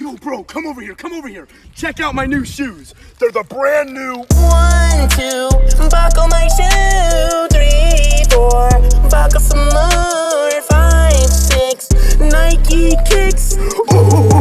Yo, bro, come over here. Check out my new shoes. They're the brand new 1, 2, buckle my shoe. 3, 4, buckle some more. 5, 6, Nike kicks. Ooh.